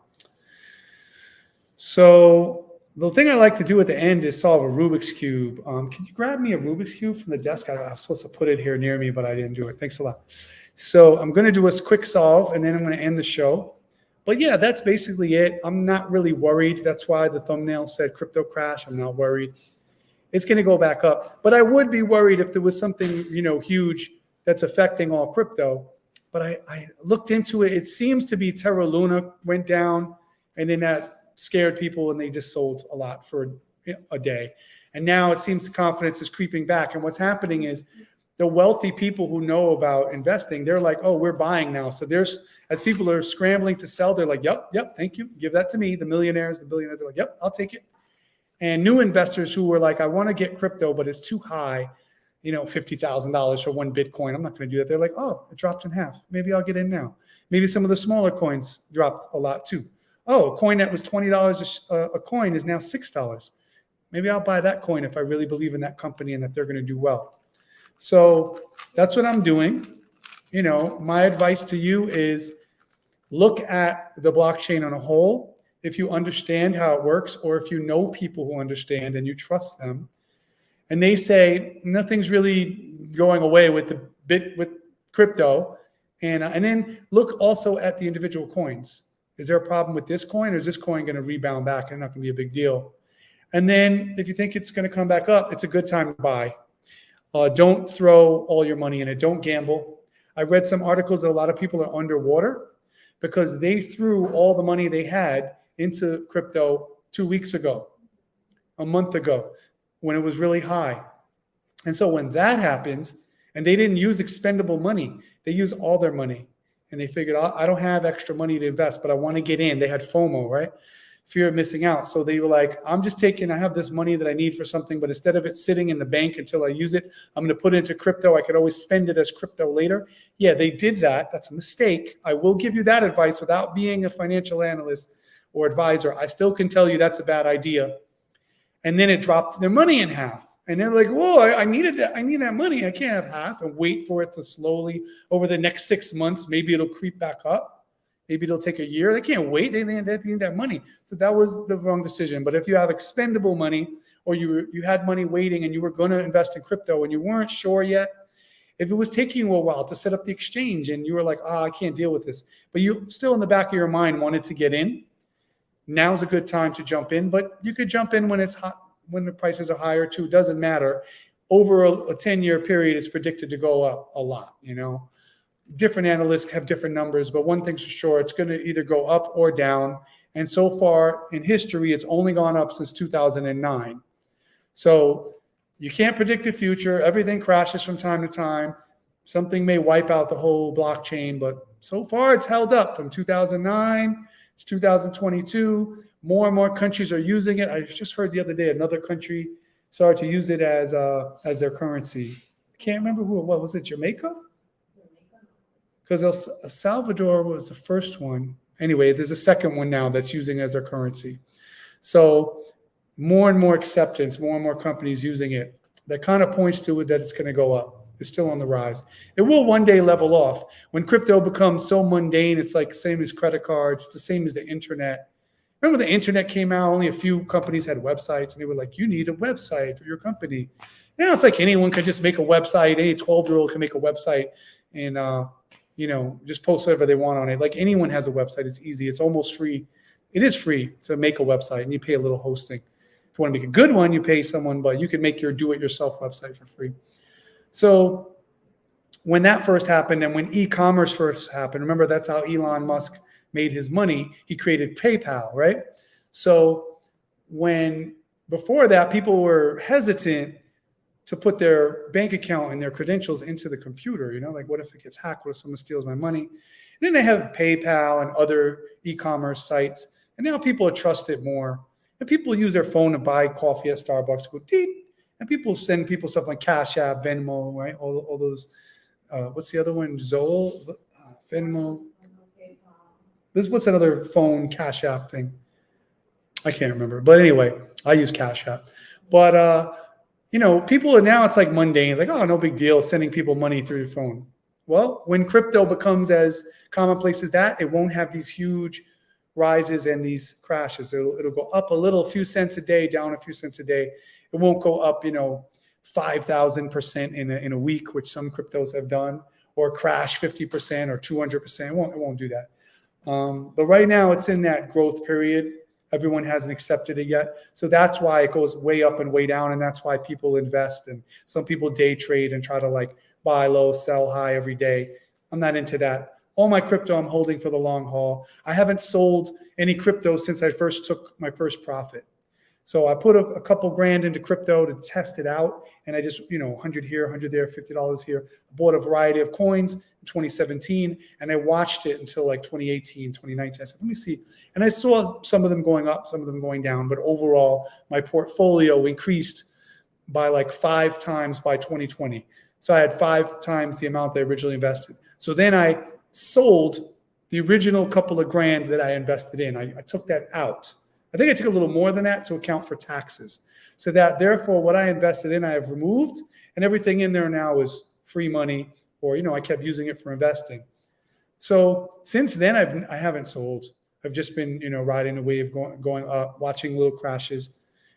S1: So the thing I like to do at the end is solve a Rubik's Cube. Can you grab me a Rubik's Cube from the desk? I was supposed to put it here near me, but I didn't do it. Thanks a lot. So I'm going to do a quick solve, and then I'm going to end the show. But yeah, that's basically it. I'm not really worried. That's why the thumbnail said crypto crash. I'm not worried. It's going to go back up. But I would be worried if there was something, you know, huge that's affecting all crypto. But I looked into it. It seems to be Terra Luna went down, and then that scared people, and they just sold a lot for a day. And now it seems the confidence is creeping back. And what's happening is the wealthy people who know about investing, they're like, oh, we're buying now. So as people are scrambling to sell, they're like, yep, thank you. Give that to me. The millionaires, the billionaires are like, yep, I'll take it. And new investors who were like, I want to get crypto, but it's too high, you know, $50,000 for one Bitcoin. I'm not going to do that. They're like, oh, it dropped in half. Maybe I'll get in now. Maybe some of the smaller coins dropped a lot too. Oh, a coin that was $20 a coin is now $6. Maybe I'll buy that coin if I really believe in that company and that they're going to do well. So that's what I'm doing. You know, my advice to you is look at the blockchain on a whole. If you understand how it works, or if you know people who understand and you trust them, And they say nothing's really going away with crypto. And then look also at the individual coins. Is there a problem with this coin, or is this coin going to rebound back and not going to be a big deal? And then if you think it's going to come back up, it's a good time to buy. Don't throw all your money in it. Don't gamble. I read some articles that a lot of people are underwater because they threw all the money they had into crypto 2 weeks ago, a month ago, when it was really high. And so when that happens, and they didn't use expendable money, they use all their money. And they figured, I don't have extra money to invest, but I want to get in. They had FOMO, right? Fear of missing out. So they were like, I have this money that I need for something, but instead of it sitting in the bank until I use it, I'm going to put it into crypto. I could always spend it as crypto later. Yeah, they did that. That's a mistake. I will give you that advice without being a financial analyst or advisor. I still can tell you that's a bad idea. And then it dropped their money in half. And they're like, whoa, I need that money. I can't have half and wait for it to slowly, over the next 6 months, maybe it'll creep back up. Maybe it'll take a year. They can't wait. They need that money. So that was the wrong decision. But if you have expendable money, or you had money waiting and you were going to invest in crypto and you weren't sure yet, if it was taking you a while to set up the exchange and you were like, I can't deal with this, but you still in the back of your mind wanted to get in, now's a good time to jump in. But you could jump in when it's hot, when the prices are higher too. Doesn't matter. Over a 10-year period, it's predicted to go up a lot. Different analysts have different numbers, but one thing's for sure, it's going to either go up or down. And so far in history, it's only gone up since 2009. So you can't predict the future. Everything crashes from time to time. Something may wipe out the whole blockchain, but so far it's held up from 2009 to 2022. More and more countries are using it. I just heard the other day another country started to use it as their currency. I can't remember who it was. Was it Jamaica? Because El Salvador was the first one. Anyway, there's a second one now that's using it as their currency. So more and more acceptance, more and more companies using it. That kind of points to it that it's going to go up. It's still on the rise. It will one day level off. When crypto becomes so mundane, it's like the same as credit cards. It's the same as the internet. Remember the internet came out, only a few companies had websites, and they were like, you need a website for your company. Now it's like anyone could just make a website. Any 12-year-old can make a website and, just post whatever they want on it. Like anyone has a website. It's easy. It's almost free. It is free to make a website, and you pay a little hosting. If you want to make a good one, you pay someone, but you can make your do-it-yourself website for free. So when that first happened and when e-commerce first happened, remember that's how Elon Musk made his money. He created PayPal, right? So before that, people were hesitant to put their bank account and their credentials into the computer. Like what if it gets hacked? What if someone steals my money? And then they have PayPal and other e-commerce sites. And now people trust it more. And people use their phone to buy coffee at Starbucks, go deep. And people send people stuff like Cash App, Venmo, right? All those, what's the other one? Zoll, Venmo. What's another phone Cash App thing? I can't remember. But anyway, I use Cash App. But, people are now, it's like mundane. It's like, oh, no big deal sending people money through your phone. Well, when crypto becomes as commonplace as that, it won't have these huge rises and these crashes. It'll go up a little, a few cents a day, down a few cents a day. It won't go up, 5,000% in a week, which some cryptos have done, or crash 50% or 200%. It won't do that. But right now it's in that growth period. Everyone hasn't accepted it yet. So that's why it goes way up and way down. And that's why people invest. And some people day trade and try to buy low, sell high every day. I'm not into that. All my crypto I'm holding for the long haul. I haven't sold any crypto since I first took my first profit. So I put a couple grand into crypto to test it out. And I just, 100 here, 100 there, $50 here. I bought a variety of coins in 2017. And I watched it until 2018, 2019. I said, let me see. And I saw some of them going up, some of them going down. But overall, my portfolio increased by 5 times by 2020. So I had 5 times the amount I originally invested. So then I sold the original couple of grand that I invested in. I took that out. I think I took a little more than that to account for taxes. So that therefore what I invested in, I have removed, and everything in there now is free money, or, I kept using it for investing. So since then I haven't sold. I've just been, riding the wave going up, watching little crashes.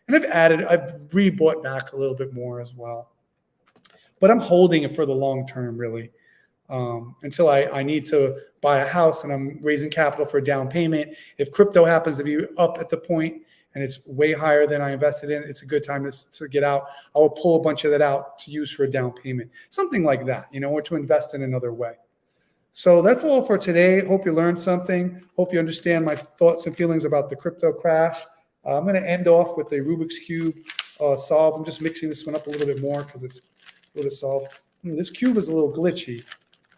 S1: And I've rebought back a little bit more as well. But I'm holding it for the long term, really, until I need to buy a house and I'm raising capital for a down payment. If crypto happens to be up at the point and it's way higher than I invested in, it's a good time to get out. I will pull a bunch of that out to use for a down payment, something like that, or to invest in another way. So that's all for today. Hope you learned something. Hope you understand my thoughts and feelings about the crypto crash. I'm going to end off with a Rubik's Cube solve. I'm just mixing this one up a little bit more because it's a little solved. This cube is a little glitchy.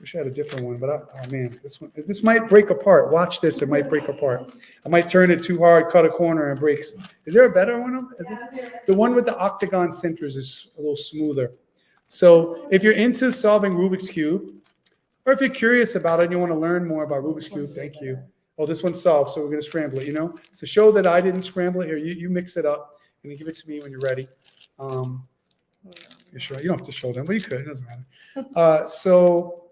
S1: Wish I had a different one, but oh man, this might break apart. Watch this, it might break apart. I might turn it too hard, cut a corner, and it breaks. Is there a better one? The one with the octagon centers is a little smoother. So if you're into solving Rubik's Cube, or if you're curious about it and you want to learn more about Rubik's Cube, thank you. Oh, this one's solved, so we're going to scramble it. It's a show that I didn't scramble it here. You mix it up and you give it to me when you're ready. You're sure? You don't have to show them, but you could. It doesn't matter. So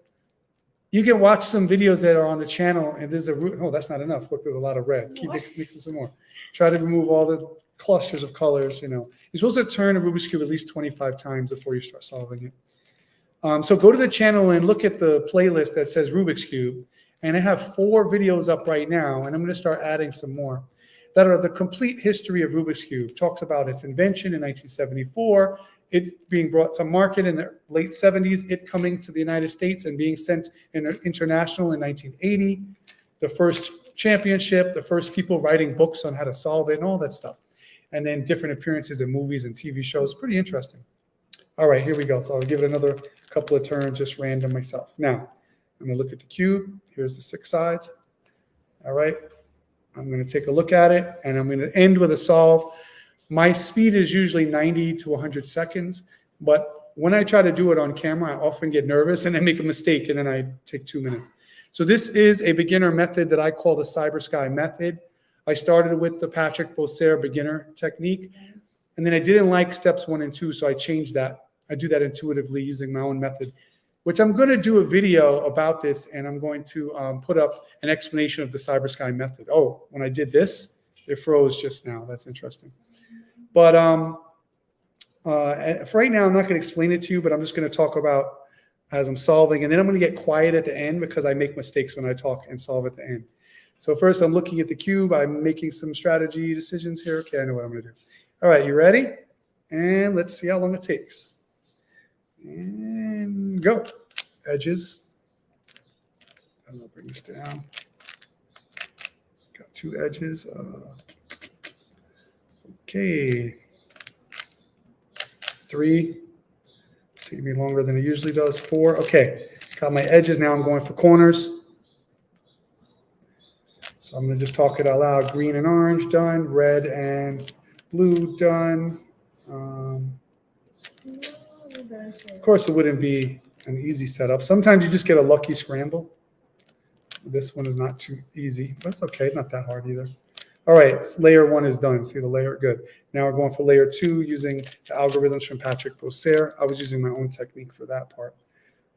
S1: you can watch some videos that are on the channel, and there's oh, that's not enough. Look, there's a lot of red. Keep mixing some more. Try to remove all the clusters of colors. You're supposed to turn a Rubik's Cube at least 25 times before you start solving it. So go to the channel and look at the playlist that says Rubik's Cube, and I have 4 videos up right now, and I'm going to start adding some more that are the complete history of Rubik's Cube. Talks about its invention in 1974, it being brought to market in the late 70s, it coming to the United States and being sent international in 1980, the first championship, the first people writing books on how to solve it and all that stuff. And then different appearances in movies and TV shows. Pretty interesting. All right, here we go. So I'll give it another couple of turns, just random myself. Now, I'm going to look at the cube. Here's the 6 sides. All right. I'm going to take a look at it, and I'm going to end with a solve. My speed is usually 90 to 100 seconds, but when I try to do it on camera, I often get nervous and I make a mistake, and then I take 2 minutes. So this is a beginner method that I call the Cybersky method. I started with the Patrick Bosair beginner technique, and then I didn't like steps 1 and 2, so I changed that. I do that intuitively using my own method, which I'm going to do a video about this, and I'm going to put up an explanation of the Cybersky method. Oh, when I did this, it froze just now. That's interesting. But for right now, I'm not going to explain it to you, but I'm just going to talk about as I'm solving, and then I'm going to get quiet at the end because I make mistakes when I talk and solve at the end. So first, I'm looking at the cube. I'm making some strategy decisions here. Okay, I know what I'm going to do. All right, you ready? And let's see how long it takes. And go. Edges. And I'll bring this down. Got 2 edges. Okay. 3. It's taking me longer than it usually does. 4. Okay. Got my edges. Now I'm going for corners. So I'm going to just talk it out loud. Green and orange done. Red and blue done. Of course, it wouldn't be an easy setup. Sometimes you just get a lucky scramble. This one is not too easy. That's okay. Not that hard either. All right, layer 1 is done. See the layer? Good. Now we're going for layer 2 using the algorithms from Patrick Bosair. I was using my own technique for that part.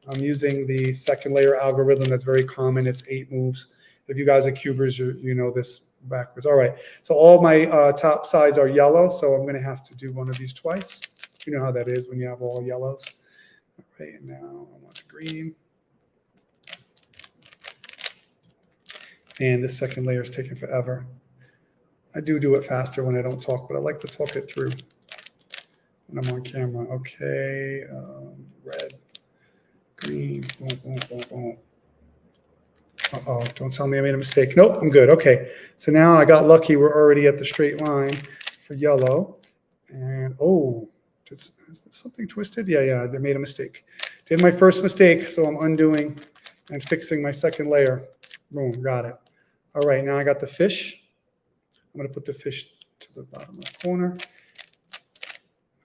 S1: I'm using the second layer algorithm that's very common. It's 8 moves. If you guys are cubers, you know this backwards. All right, so all my top sides are yellow, so I'm going to have to do one of these twice. You know how that is when you have all yellows. All right, and now I want the green. And this second layer is taking forever. I do it faster when I don't talk, but I like to talk it through when I'm on camera. Okay, red, green, boom, boom, boom, boom. Uh-oh, don't tell me I made a mistake. Nope, I'm good. Okay, so now I got lucky. We're already at the straight line for yellow. And, oh, is something twisted? Yeah, I made a mistake. Did my first mistake, so I'm undoing and fixing my second layer. Boom, got it. All right, now I got the fish. I'm going to put the fish to the bottom left corner.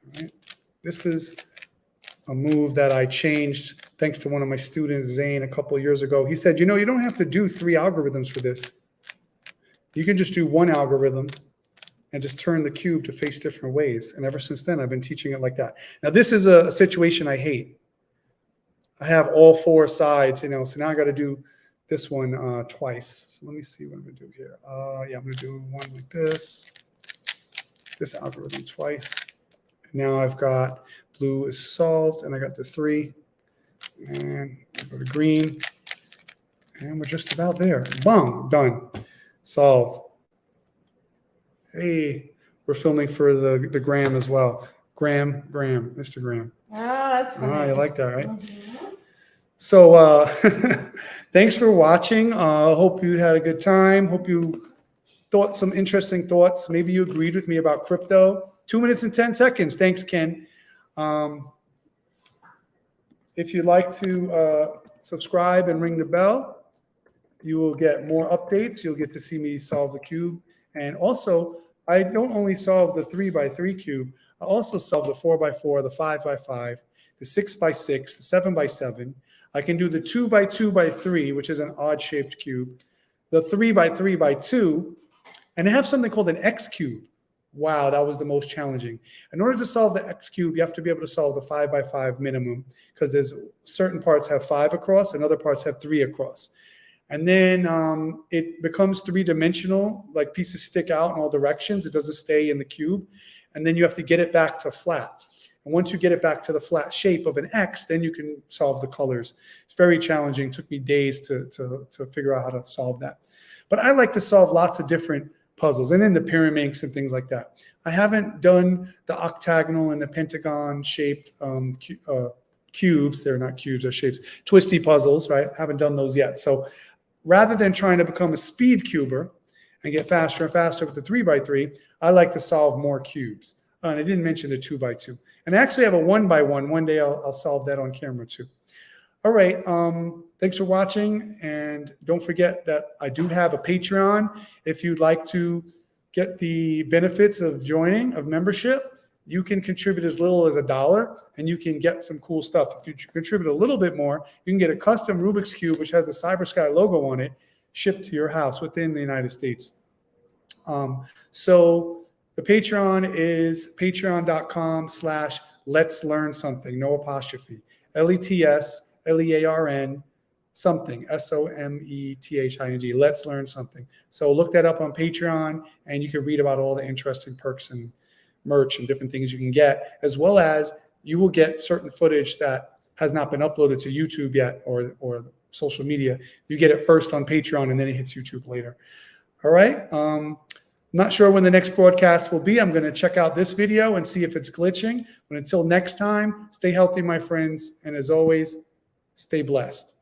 S1: All right. This is a move that I changed thanks to one of my students, Zane, a couple of years ago. He said, you don't have to do 3 algorithms for this. You can just do 1 algorithm and just turn the cube to face different ways. And ever since then, I've been teaching it like that. Now, this is a situation I hate. I have all 4 sides, so now I got to do this one twice. So let me see what I'm going to do here. Yeah, I'm going to do one like this. this algorithm twice. Now I've got blue is solved, and I got the 3. And go to green. And we're just about there. Boom, done. Solved. Hey, we're filming for the gram as well. Graham, Mr. Graham.
S2: Ah, that's funny.
S1: You like that, right? So thanks for watching. Hope you had a good time. Hope you thought some interesting thoughts. Maybe you agreed with me about crypto. 2 minutes and 10 seconds. Thanks, Ken. If you'd like to subscribe and ring the bell, you will get more updates. You'll get to see me solve the cube. And also, I don't only solve the 3x3 cube, I also solve the 4x4, the 5x5, the 6x6, the 7x7. I can do the 2x2x3, which is an odd-shaped cube, the 3x3x2, and I have something called an X cube. Wow, that was the most challenging. In order to solve the X cube, you have to be able to solve the 5x5 minimum, because there's certain parts have 5 across and other parts have 3 across. And then it becomes 3-dimensional, like pieces stick out in all directions. It doesn't stay in the cube. And then you have to get it back to flat. And once you get it back to the flat shape of an X, then you can solve the colors. It's very challenging. It took me days to figure out how to solve that. But I like to solve lots of different puzzles, and then the pyramids and things like that. I haven't done the octagonal and the pentagon shaped cubes. They're not cubes, they're shapes. Twisty puzzles, right? Haven't done those yet. So rather than trying to become a speed cuber and get faster and faster with the 3x3, I like to solve more cubes. And I didn't mention the 2x2. And I actually have a 1x1. One day I'll solve that on camera too. All right. Thanks for watching. And don't forget that I do have a Patreon. If you'd like to get the benefits of joining, of membership, you can contribute as little as $1 and you can get some cool stuff. If you contribute a little bit more, you can get a custom Rubik's Cube, which has the Cybersky logo on it, shipped to your house within the United States. So the Patreon is patreon.com/let's learn something, no apostrophe, LETSLEARN something, SOMETHING, let's learn something. So look that up on Patreon and you can read about all the interesting perks and merch and different things you can get, as well as you will get certain footage that has not been uploaded to YouTube yet or social media. You get it first on Patreon and then it hits YouTube later. All right. Not sure when the next broadcast will be. I'm going to check out this video and see if it's glitching. But until next time, stay healthy, my friends. And as always, stay blessed.